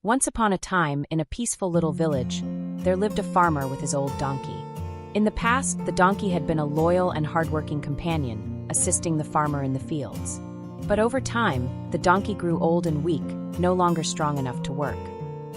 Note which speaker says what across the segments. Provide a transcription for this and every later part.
Speaker 1: Once upon a time, in a peaceful little village, there lived a farmer with his old donkey. In the past, the donkey had been a loyal and hardworking companion, assisting the farmer in the fields. But over time, the donkey grew old and weak, no longer strong enough to work.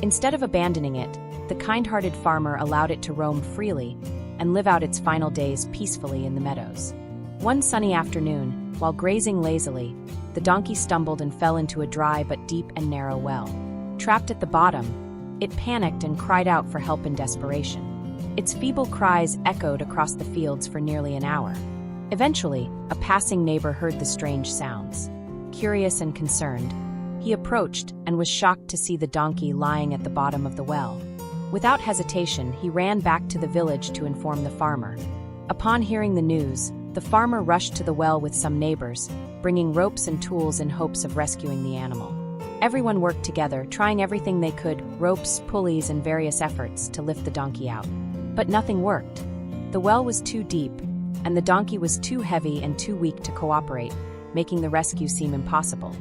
Speaker 1: Instead of abandoning it, the kind-hearted farmer allowed it to roam freely and live out its final days peacefully in the meadows. One sunny afternoon, while grazing lazily, the donkey stumbled and fell into a dry but deep and narrow well. Trapped at the bottom, it panicked and cried out for help in desperation. Its feeble cries echoed across the fields for nearly an hour. Eventually, a passing neighbor heard the strange sounds. Curious and concerned, he approached and was shocked to see the donkey lying at the bottom of the well. Without hesitation, he ran back to the village to inform the farmer. Upon hearing the news, the farmer rushed to the well with some neighbors, bringing ropes and tools in hopes of rescuing the animal. Everyone worked together, trying everything they could, ropes, pulleys, and various efforts to lift the donkey out. But nothing worked. The well was too deep, and the donkey was too heavy and too weak to cooperate, making the rescue seem impossible.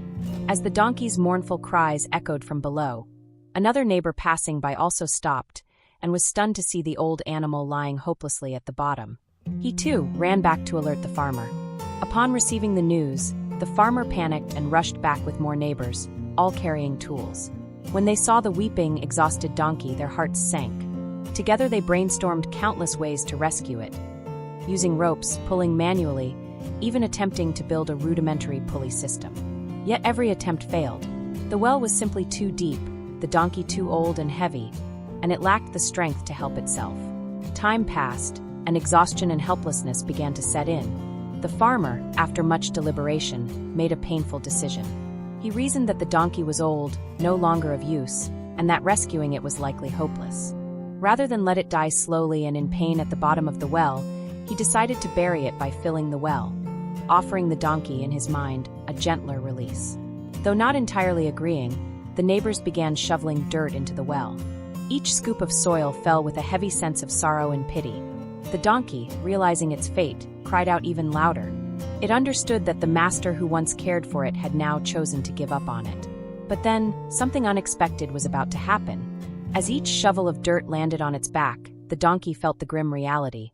Speaker 1: As the donkey's mournful cries echoed from below, another neighbor passing by also stopped and was stunned to see the old animal lying hopelessly at the bottom. He too ran back to alert the farmer. Upon receiving the news, the farmer panicked and rushed back with more neighbors, all carrying tools. When they saw the weeping, exhausted donkey, their hearts sank. Together they brainstormed countless ways to rescue it, using ropes, pulling manually, even attempting to build a rudimentary pulley system. Yet every attempt failed. The well was simply too deep, the donkey too old and heavy, and it lacked the strength to help itself. Time passed, and exhaustion and helplessness began to set in. The farmer, after much deliberation, made a painful decision. He reasoned that the donkey was old, no longer of use, and that rescuing it was likely hopeless. Rather than let it die slowly and in pain at the bottom of the well, he decided to bury it by filling the well, offering the donkey, in his mind, a gentler release. Though not entirely agreeing, the neighbors began shoveling dirt into the well. Each scoop of soil fell with a heavy sense of sorrow and pity. The donkey, realizing its fate, cried out even louder. It understood that the master who once cared for it had now chosen to give up on it. But then, something unexpected was about to happen. As each shovel of dirt landed on its back, the donkey felt the grim reality.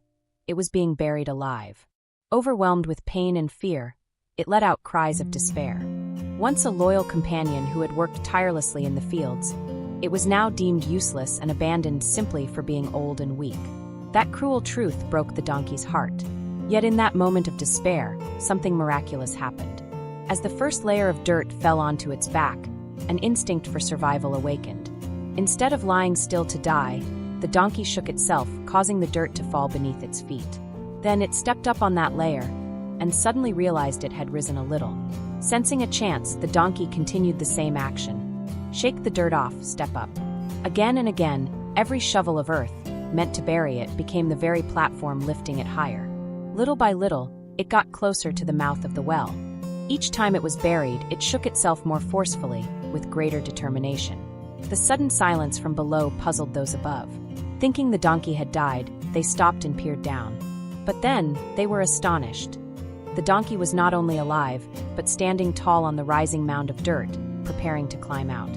Speaker 1: It was being buried alive. Overwhelmed with pain and fear, it let out cries of despair. Once a loyal companion who had worked tirelessly in the fields, it was now deemed useless and abandoned simply for being old and weak. That cruel truth broke the donkey's heart. Yet in that moment of despair, something miraculous happened. As the first layer of dirt fell onto its back, an instinct for survival awakened. Instead of lying still to die, the donkey shook itself, causing the dirt to fall beneath its feet. Then it stepped up on that layer, and suddenly realized it had risen a little. Sensing a chance, the donkey continued the same action. Shake the dirt off, step up. Again and again, every shovel of earth, meant to bury it, became the very platform lifting it higher. Little by little, it got closer to the mouth of the well. Each time it was buried, it shook itself more forcefully, with greater determination. The sudden silence from below puzzled those above. Thinking the donkey had died, they stopped and peered down. But then, they were astonished. The donkey was not only alive, but standing tall on the rising mound of dirt, preparing to climb out.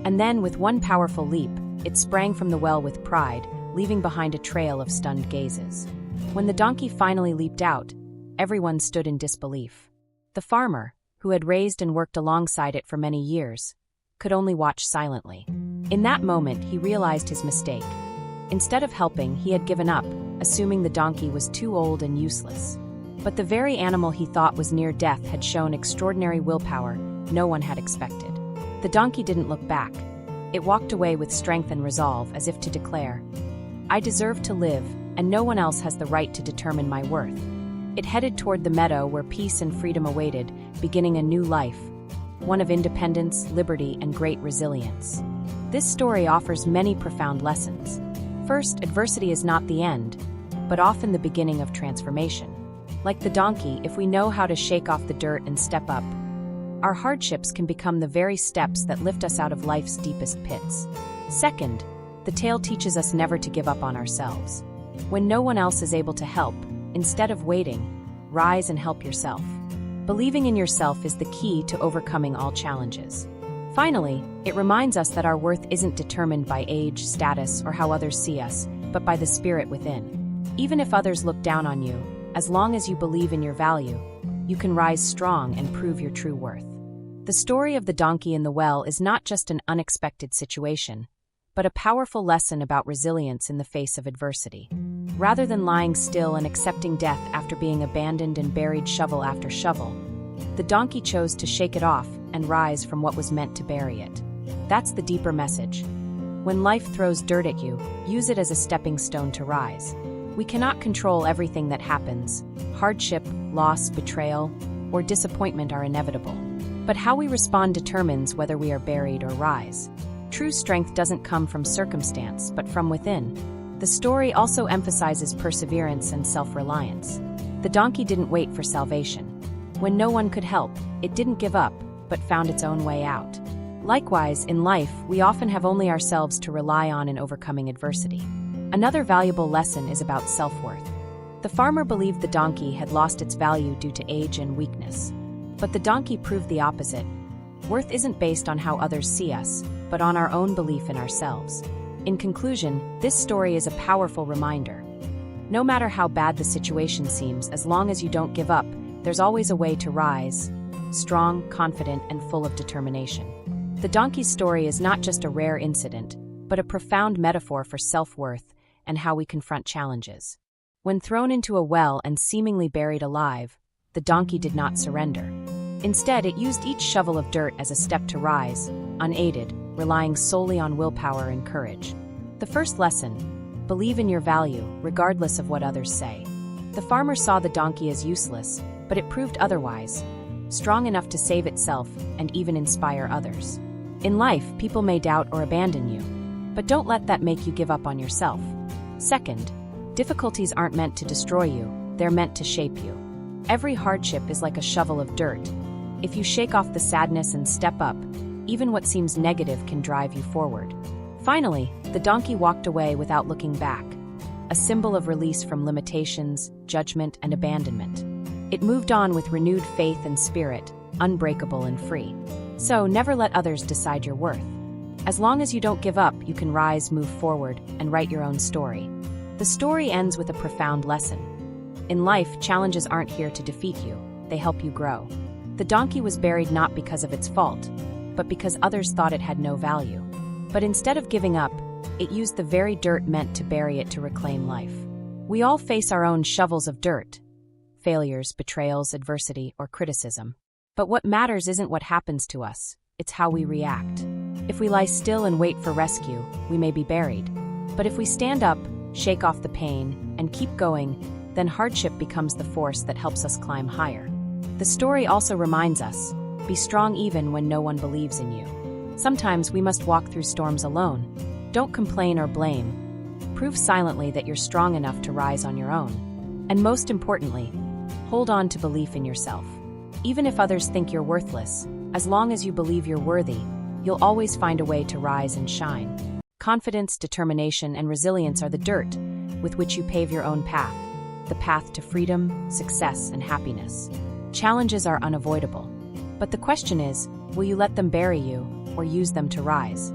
Speaker 1: And then, with one powerful leap, it sprang from the well with pride, leaving behind a trail of stunned gazes. When the donkey finally leaped out, everyone stood in disbelief. The farmer, who had raised and worked alongside it for many years, could only watch silently. In that moment, he realized his mistake. Instead of helping, he had given up, assuming the donkey was too old and useless. But the very animal he thought was near death had shown extraordinary willpower no one had expected. The donkey didn't look back. It walked away with strength and resolve, as if to declare, "I deserve to live, and no one else has the right to determine my worth." It headed toward the meadow where peace and freedom awaited, beginning a new life, one of independence, liberty, and great resilience. This story offers many profound lessons. First, adversity is not the end, but often the beginning of transformation. Like the donkey, if we know how to shake off the dirt and step up, our hardships can become the very steps that lift us out of life's deepest pits. Second, the tale teaches us never to give up on ourselves. When no one else is able to help, instead of waiting, rise and help yourself. Believing in yourself is the key to overcoming all challenges. Finally, it reminds us that our worth isn't determined by age, status, or how others see us, but by the spirit within. Even if others look down on you, as long as you believe in your value, you can rise strong and prove your true worth. The story of the donkey in the well is not just an unexpected situation, but a powerful lesson about resilience in the face of adversity. Rather than lying still and accepting death after being abandoned and buried shovel after shovel, the donkey chose to shake it off and rise from what was meant to bury it. That's the deeper message. When life throws dirt at you, use it as a stepping stone to rise. We cannot control everything that happens. Hardship, loss, betrayal, or disappointment are inevitable. But how we respond determines whether we are buried or rise. True strength doesn't come from circumstance, but from within. The story also emphasizes perseverance and self-reliance. The donkey didn't wait for salvation. When no one could help, it didn't give up, but found its own way out. Likewise, in life, we often have only ourselves to rely on in overcoming adversity. Another valuable lesson is about self-worth. The farmer believed the donkey had lost its value due to age and weakness. But the donkey proved the opposite. Worth isn't based on how others see us, but on our own belief in ourselves. In conclusion, this story is a powerful reminder. No matter how bad the situation seems, as long as you don't give up, there's always a way to rise, strong, confident, and full of determination. The donkey's story is not just a rare incident, but a profound metaphor for self-worth and how we confront challenges. When thrown into a well and seemingly buried alive, the donkey did not surrender. Instead, it used each shovel of dirt as a step to rise, unaided, relying solely on willpower and courage. The first lesson: believe in your value, regardless of what others say. The farmer saw the donkey as useless, but it proved otherwise, strong enough to save itself and even inspire others. In life, people may doubt or abandon you, but don't let that make you give up on yourself. Second, difficulties aren't meant to destroy you, they're meant to shape you. Every hardship is like a shovel of dirt. If you shake off the sadness and step up, even what seems negative can drive you forward. Finally, the donkey walked away without looking back, a symbol of release from limitations, judgment, and abandonment. It moved on with renewed faith and spirit, unbreakable and free. So never let others decide your worth. As long as you don't give up, you can rise, move forward, and write your own story. The story ends with a profound lesson. In life, challenges aren't here to defeat you, they help you grow. The donkey was buried not because of its fault, but because others thought it had no value. But instead of giving up, it used the very dirt meant to bury it to reclaim life. We all face our own shovels of dirt: failures, betrayals, adversity, or criticism. But what matters isn't what happens to us, it's how we react. If we lie still and wait for rescue, we may be buried. But if we stand up, shake off the pain, and keep going, then hardship becomes the force that helps us climb higher. The story also reminds us, be strong even when no one believes in you. Sometimes we must walk through storms alone. Don't complain or blame. Prove silently that you're strong enough to rise on your own. And most importantly, hold on to belief in yourself. Even if others think you're worthless, as long as you believe you're worthy, you'll always find a way to rise and shine. Confidence, determination, and resilience are the dirt with which you pave your own path, the path to freedom, success, and happiness. Challenges are unavoidable, but the question is, will you let them bury you or use them to rise?